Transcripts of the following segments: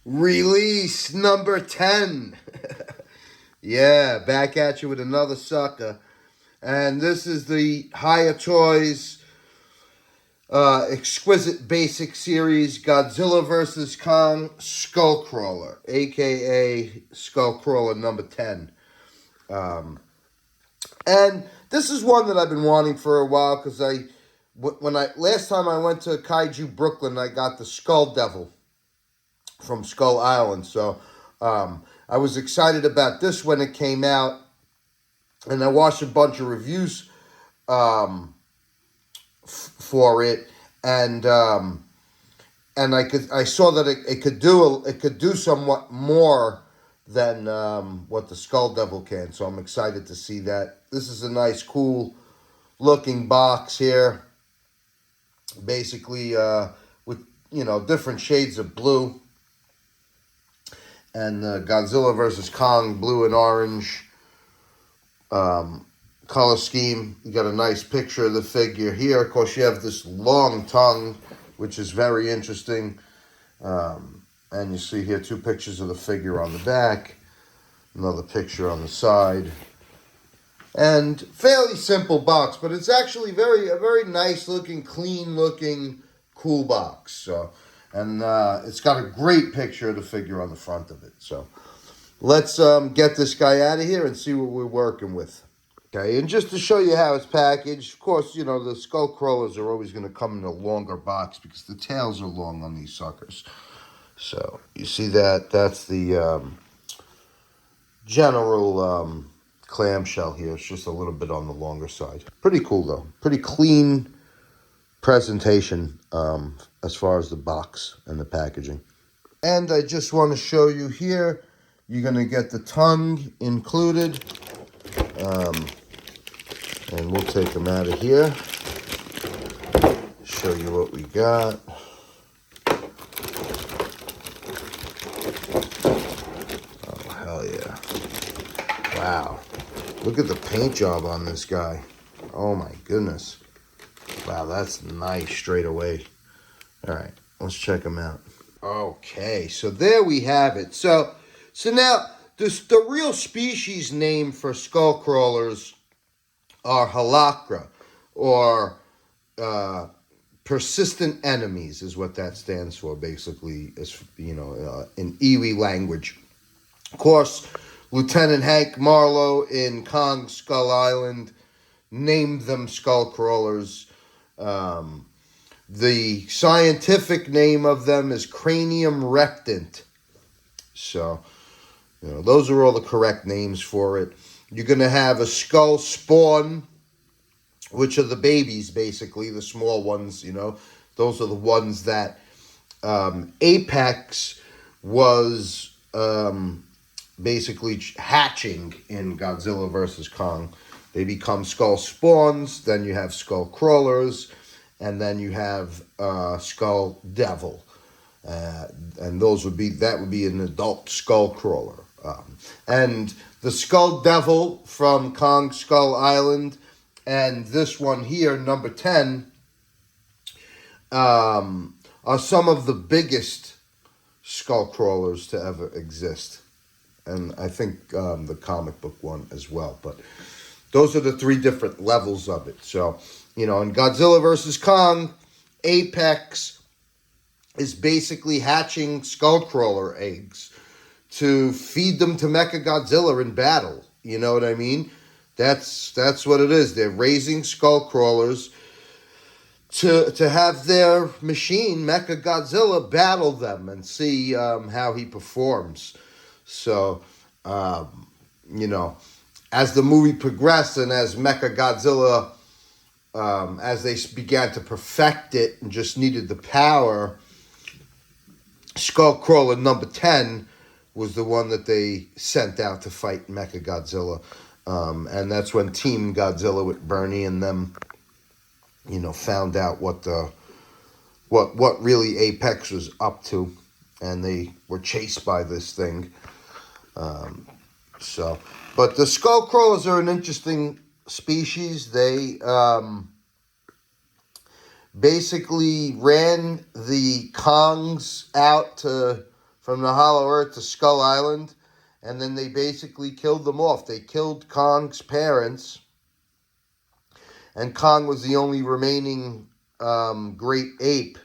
Release number 10. Yeah, back at you with another sucker. And this is the Hiya Toys Exquisite Basic Series Godzilla vs. Kong Skullcrawler, aka Skullcrawler number 10. And this is one that I've been wanting for a while because last time I went to Kaiju Brooklyn, I got the Skull Devil from Skull Island. So I was excited about this when it came out, and I watched a bunch of reviews for it, and I saw that it could do somewhat more than what the Skull Devil can. So I'm excited to see that. This is a nice, cool looking box here. Basically, with different shades of blue. And Godzilla vs. Kong, blue and orange color scheme. You got a nice picture of the figure here. Of course, you have this long tongue, which is very interesting. And you see here 2 pictures of the figure on the back. Another picture on the side. And fairly simple box, but it's actually a very nice looking, clean looking, cool box. So. And it's got a great picture of the figure on the front of it. So let's get this guy out of here and see what we're working with. Okay, and just to show you how it's packaged, of course, the Skullcrawlers are always going to come in a longer box because the tails are long on these suckers. So you see that's the general clamshell here. It's just a little bit on the longer side. Pretty cool, though. Pretty clean presentation as far as the box and the packaging. And I just want to show you here, you're going to get the tongue included. And we'll take them out of here. Show you what we got. Oh, hell yeah. Wow. Look at the paint job on this guy. Oh my goodness. Wow, that's nice straight away. All right, let's check them out. Okay, so there we have it. So now, the real species name for Skullcrawlers are halakra, or persistent enemies is what that stands for, basically, in Iwi language. Of course, Lieutenant Hank Marlowe in Kong Skull Island named them Skullcrawlers. The scientific name of them is Cranium rectant. So, those are all the correct names for it. You're going to have a skull spawn, which are the babies, basically, the small ones, Those are the ones that Apex was basically hatching in Godzilla vs. Kong. They become skull spawns, then you have skull crawlers, and then you have Skull Devil. And that would be an adult skull crawler. And the Skull Devil from Kong Skull Island and this one here, number 10, are some of the biggest skull crawlers to ever exist. And I think the comic book one as well. But those are the 3 different levels of it. So, in Godzilla vs. Kong, Apex is basically hatching Skullcrawler eggs to feed them to Mechagodzilla in battle. You know what I mean? That's what it is. They're raising Skullcrawlers to have their machine, Mechagodzilla, battle them and see how he performs. So, as the movie progressed and as Mechagodzilla, as they began to perfect it and just needed the power, Skullcrawler number 10 was the one that they sent out to fight Mechagodzilla. And that's when Team Godzilla with Bernie and them, found out what really Apex was up to. And they were chased by this thing. But the Skullcrawlers are an interesting species. They basically ran the Kongs out to from the Hollow Earth to Skull Island, and then they basically killed them off. They killed Kong's parents, and Kong was the only remaining great ape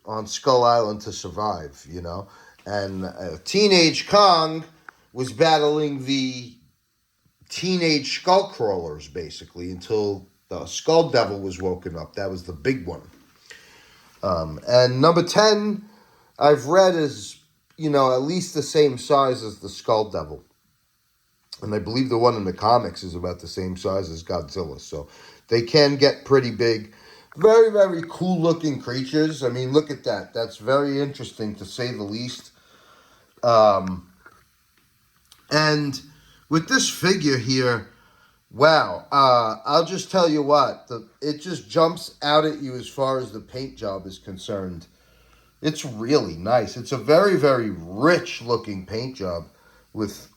on Skull Island to survive, you know. And teenage Kong was battling the teenage Skullcrawlers, basically, until the Skull Devil was woken up. That was the big one. And number 10, I've read, is, you know, at least the same size as the Skull Devil. And I believe the one in the comics is about the same size as Godzilla. So they can get pretty big. Very, very cool looking creatures. I mean, look at that. That's very interesting, to say the least. And with this figure here, wow, I'll just tell you what, it just jumps out at you as far as the paint job is concerned. It's really nice. It's a very, very rich looking paint job with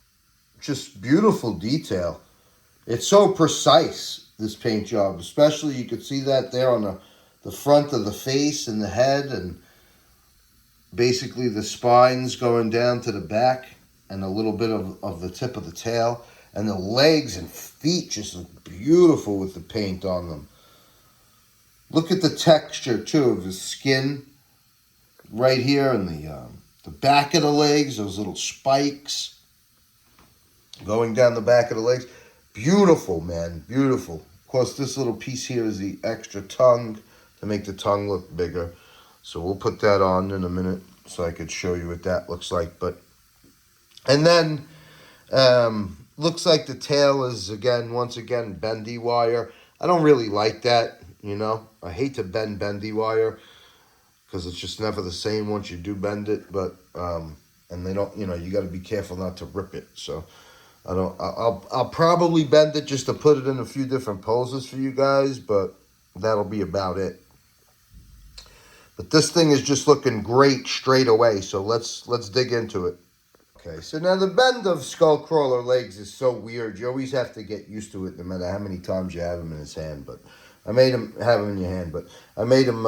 just beautiful detail. It's so precise, this paint job, especially you could see that there on the front of the face and the head, and basically the spines going down to the back, and a little bit of the tip of the tail, and the legs and feet just look beautiful with the paint on them. Look at the texture too of his skin right here, and the back of the legs, those little spikes going down the back of the legs. Beautiful, man, beautiful. Of course, this little piece here is the extra tongue to make the tongue look bigger. So we'll put that on in a minute so I could show you what that looks like. And then looks like the tail is, once again, bendy wire. I don't really like that, you know. I hate to bend bendy wire because it's just never the same once you do bend it. But and they don't, you know, you got to be careful not to rip it. So I'll probably bend it just to put it in a few different poses for you guys, but that'll be about it. But this thing is just looking great straight away. So let's dig into it. Okay, so now the bend of Skullcrawler legs is so weird. You always have to get used to it no matter how many times you have him in his hand. But I made him have him in your hand, but I made him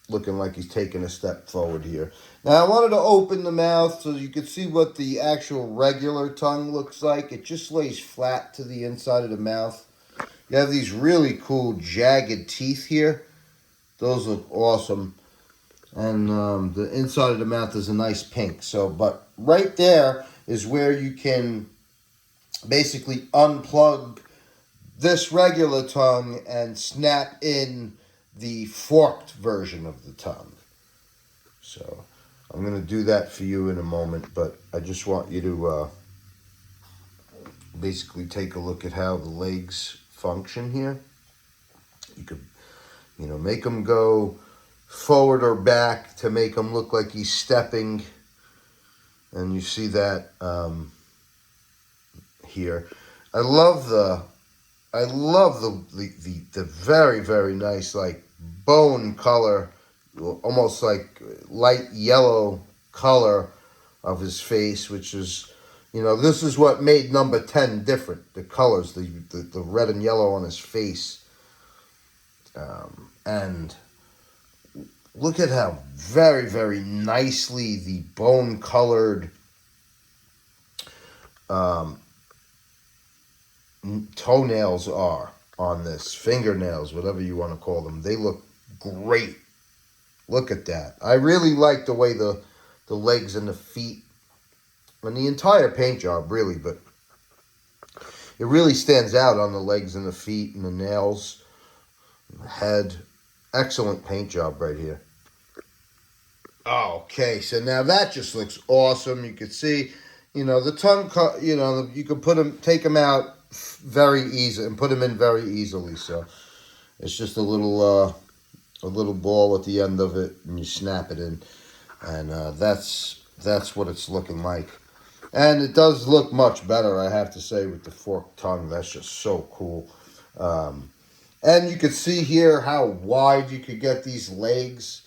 looking like he's taking a step forward here. Now I wanted to open the mouth so you could see what the actual regular tongue looks like. It just lays flat to the inside of the mouth. You have these really cool jagged teeth here. Those look awesome. And the inside of the mouth is a nice pink. So, but right there is where you can basically unplug this regular tongue and snap in the forked version of the tongue. So I'm going to do that for you in a moment, but I just want you to basically take a look at how the legs function here. You could, you know, make them go forward or back to make him look like he's stepping, and you see that here. I love the very, very nice, like, bone color, almost like light yellow color of his face, which is, you know, this is what made number 10 different. The colors, the red and yellow on his face, and look at how very, very nicely the bone-colored toenails are on this. Fingernails, whatever you want to call them. They look great. Look at that. I really like the way the legs and the feet, and the entire paint job, really, but it really stands out on the legs and the feet and the nails, and the head. Excellent paint job right here. Okay, so now that just looks awesome. You can see, you know, the tongue, you know, you can take them out very easy and put them in very easily. So it's just a little ball at the end of it, and you snap it in, and that's what it's looking like. And it does look much better, I have to say, with the forked tongue. That's just so cool. And you can see here how wide you could get these legs,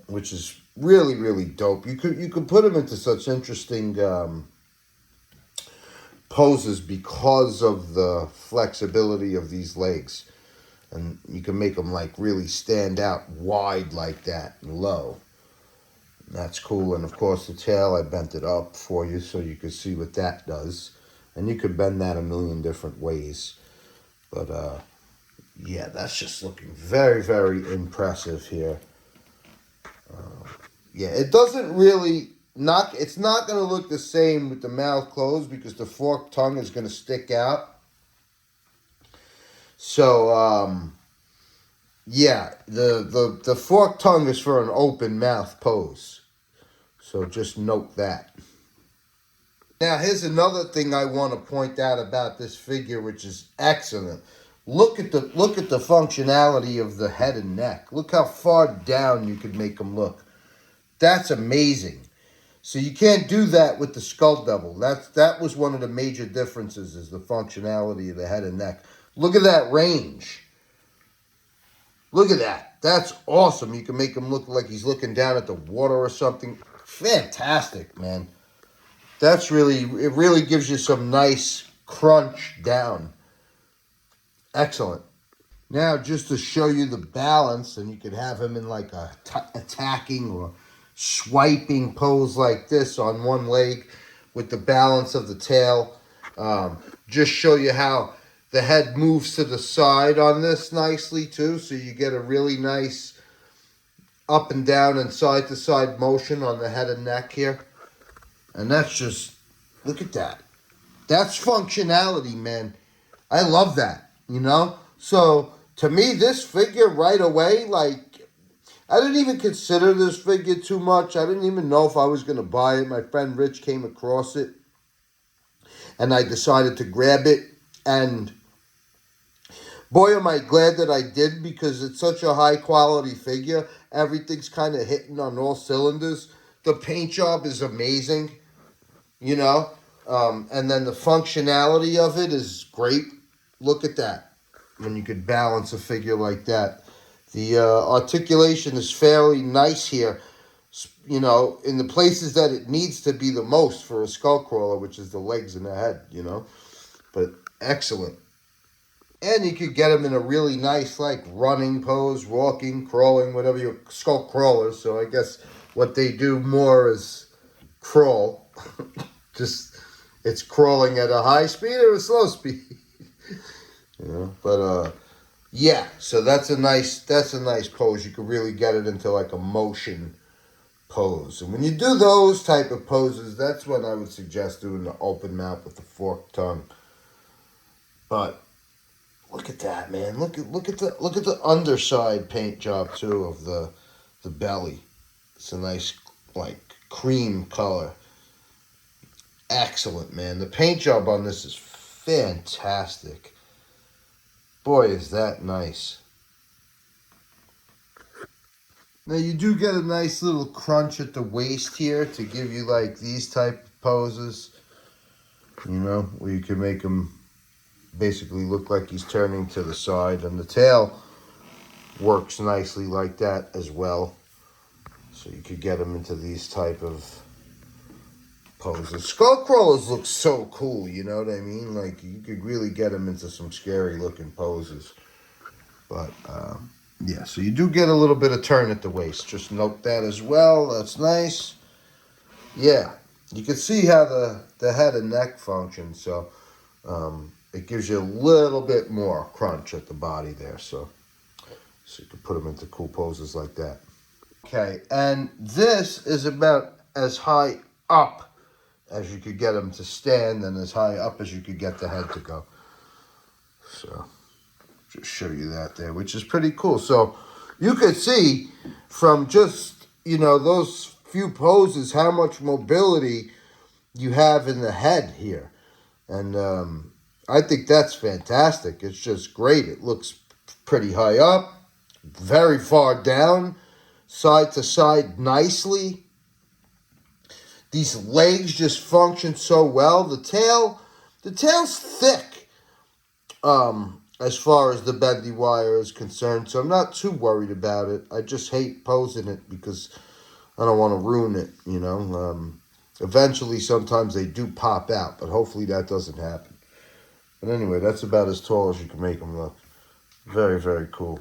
which is really, really dope. You could put them into such interesting poses because of the flexibility of these legs. And you can make them like really stand out wide like that and low. And that's cool. And of course the tail, I bent it up for you so you could see what that does. And you could bend that a million different ways. But yeah, that's just looking very, very impressive here. Yeah, it doesn't really it's not going to look the same with the mouth closed because the forked tongue is going to stick out. So, yeah, the forked tongue is for an open mouth pose. So just note that. Now, here's another thing I want to point out about this figure, which is excellent. Look at the functionality of the head and neck. Look how far down you could make them look. That's amazing. So you can't do that with the Skull Devil. That was one of the major differences, is the functionality of the head and neck. Look at that range. Look at that. That's awesome. You can make him look like he's looking down at the water or something. Fantastic, man. It really gives you some nice crunch down. Excellent. Now, just to show you the balance, and you could have him in like a attacking or swiping pose like this on one leg with the balance of the tail. Just show you how the head moves to the side on this nicely too, so you get a really nice up and down and side to side motion on the head and neck here. And that's just, look at that. That's functionality, man. I love that, you know? So, to me, this figure right away, like, I didn't even consider this figure too much. I didn't even know if I was going to buy it. My friend Rich came across it, and I decided to grab it. And boy, am I glad that I did, because it's such a high-quality figure. Everything's kind of hitting on all cylinders. The paint job is amazing, you know? And then the functionality of it is great. Look at that, when you could balance a figure like that. The articulation is fairly nice here, you know, in the places that it needs to be the most for a Skullcrawler, which is the legs and the head, you know. But excellent. And you could get them in a really nice, like, running pose, walking, crawling, whatever you... Skullcrawlers, so I guess what they do more is crawl. Just, it's crawling at a high speed or a slow speed. You know, but yeah, so that's a nice pose. You could really get it into like a motion pose. And when you do those type of poses, that's when I would suggest doing the open mouth with the forked tongue. But look at that, man. Look at the underside paint job too of the belly. It's a nice like cream color. Excellent, man. The paint job on this is fantastic. Boy, is that nice. Now, you do get a nice little crunch at the waist here to give you, like, these type of poses. You know, where you can make him basically look like he's turning to the side. And the tail works nicely like that as well. So you could get him into these type of poses. Skullcrawlers look so cool, you know what I mean? Like, you could really get him into some scary looking poses. But, yeah, so you do get a little bit of turn at the waist. Just note that as well. That's nice. Yeah, you can see how the head and neck function. So, it gives you a little bit more crunch at the body there. So you can put them into cool poses like that. Okay, and this is about as high up as you could get them to stand, and as high up as you could get the head to go. So, just show you that there, which is pretty cool. So, you could see from just, you know, those few poses how much mobility you have in the head here. And I think that's fantastic. It's just great. It looks pretty high up, very far down, side to side nicely. These legs just function so well. The tail's thick, as far as the bendy wire is concerned. So I'm not too worried about it. I just hate posing it because I don't want to ruin it, you know. Eventually, sometimes they do pop out, but hopefully that doesn't happen. But anyway, that's about as tall as you can make them look. Very, very cool.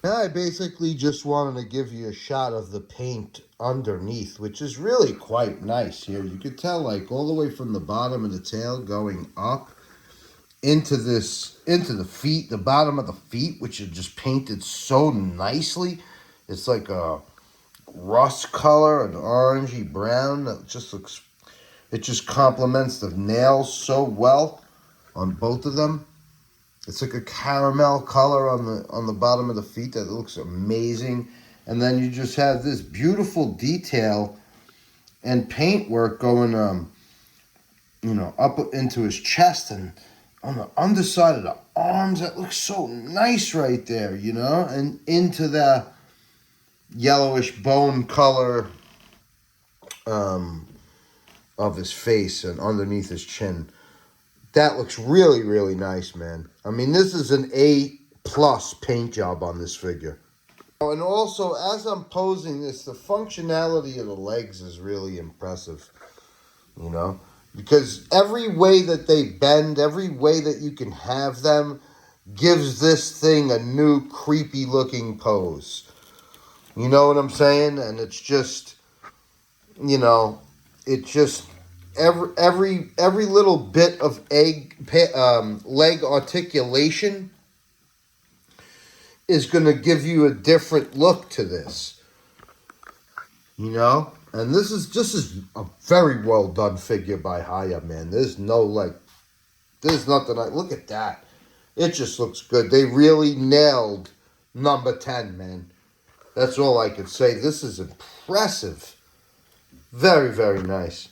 Now I basically just wanted to give you a shot of the paint underneath, which is really quite nice here. You could tell like all the way from the bottom of the tail going up into the feet, the bottom of the feet, which are just painted so nicely. It's like a rust color, an orangey brown that just looks, it just complements the nails so well on both of them. It's like a caramel color on the bottom of the feet that looks amazing. And then you just have this beautiful detail and paint work going up into his chest and on the underside of the arms. That looks so nice right there, and into the yellowish bone color of his face and underneath his chin. That looks really, really nice, man. I mean, this is an A+ paint job on this figure. Oh, and also, as I'm posing this, the functionality of the legs is really impressive, because every way that they bend, every way that you can have them, gives this thing a new creepy looking pose. You know what I'm saying? And it's just, every little bit of leg articulation is going to give you a different look to this, and this is a very well done figure by Hiya, man. There's nothing look at that. It just looks good. They really nailed number 10, man. That's all I could say. This is impressive. Very, very nice.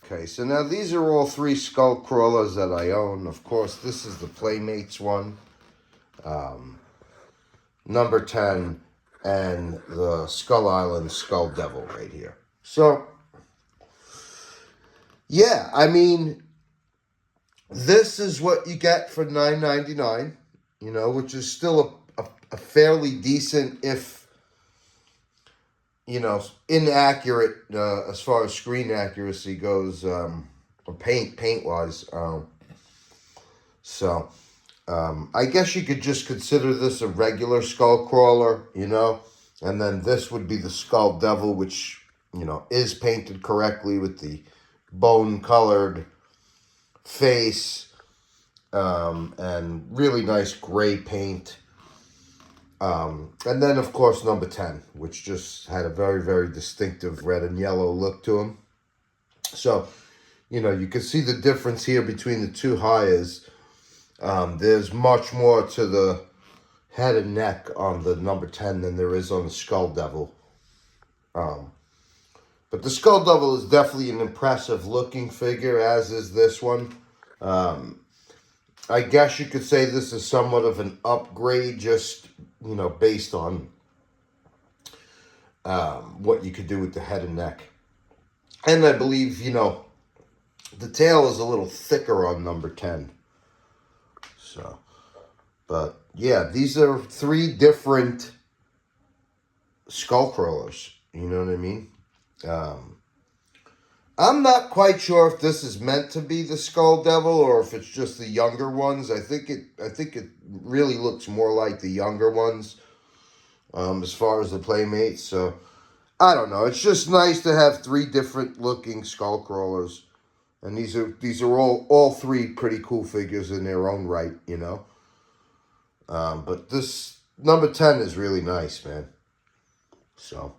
Okay, so now these are all 3 Skullcrawlers that I own. Of course, this is the Playmates one. Number 10 and the Skull Island Skull Devil right here. So, yeah, I mean, this is what you get for $9.99, which is still a fairly decent, if inaccurate as far as screen accuracy goes, or paint wise. So I guess you could just consider this a regular Skullcrawler, and then this would be the Skull Devil, which is painted correctly with the bone colored face and really nice gray paint. And then, of course, number 10, which just had a very, very distinctive red and yellow look to him. So, you can see the difference here between the 2 Hiyas. There's much more to the head and neck on the number 10 than there is on the Skull Devil. But the Skull Devil is definitely an impressive looking figure, as is this one. I guess you could say this is somewhat of an upgrade, just based on what you could do with the head and neck. And I believe, the tail is a little thicker on number 10. So, but yeah, these are 3 different Skullcrawlers. You know what I mean? I'm not quite sure if this is meant to be the Skull Devil or if it's just the younger ones. I think it really looks more like the younger ones, as far as the Playmates. So I don't know. It's just nice to have 3 different looking Skullcrawlers, and these are all 3 pretty cool figures in their own right, But this number 10 is really nice, man. So,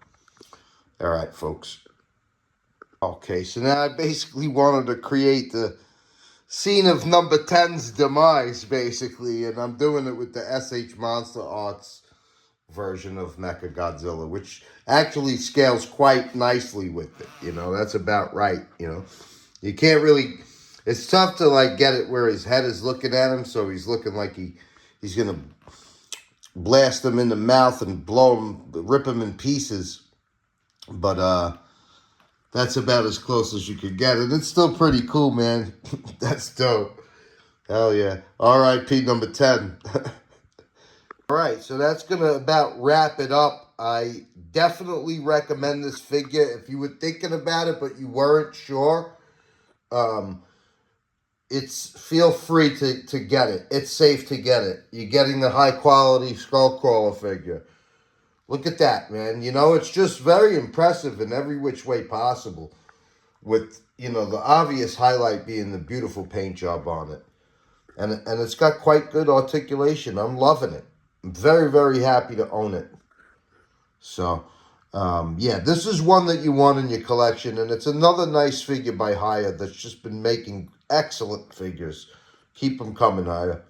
all right, folks. Okay, so now I basically wanted to create the scene of number 10's demise, basically, and I'm doing it with the SH Monster Arts version of Mecha Godzilla, which actually scales quite nicely with it, that's about right, You can't really, it's tough to, get it where his head is looking at him, so he's looking like he's going to blast him in the mouth and rip him in pieces, but, that's about as close as you could get. And it's still pretty cool, man. That's dope. Hell yeah. R.I.P. number 10. All right, so that's going to about wrap it up. I definitely recommend this figure. If you were thinking about it, but you weren't sure, feel free to get it. It's safe to get it. You're getting the high quality Skullcrawler figure. Look at that, man. You know, it's just very impressive in every which way possible. With, you know, the obvious highlight being the beautiful paint job on it. And it's got quite good articulation. I'm loving it. I'm very, very happy to own it. So, yeah, this is one that you want in your collection. And it's another nice figure by Hiya that's just been making excellent figures. Keep them coming, Hiya.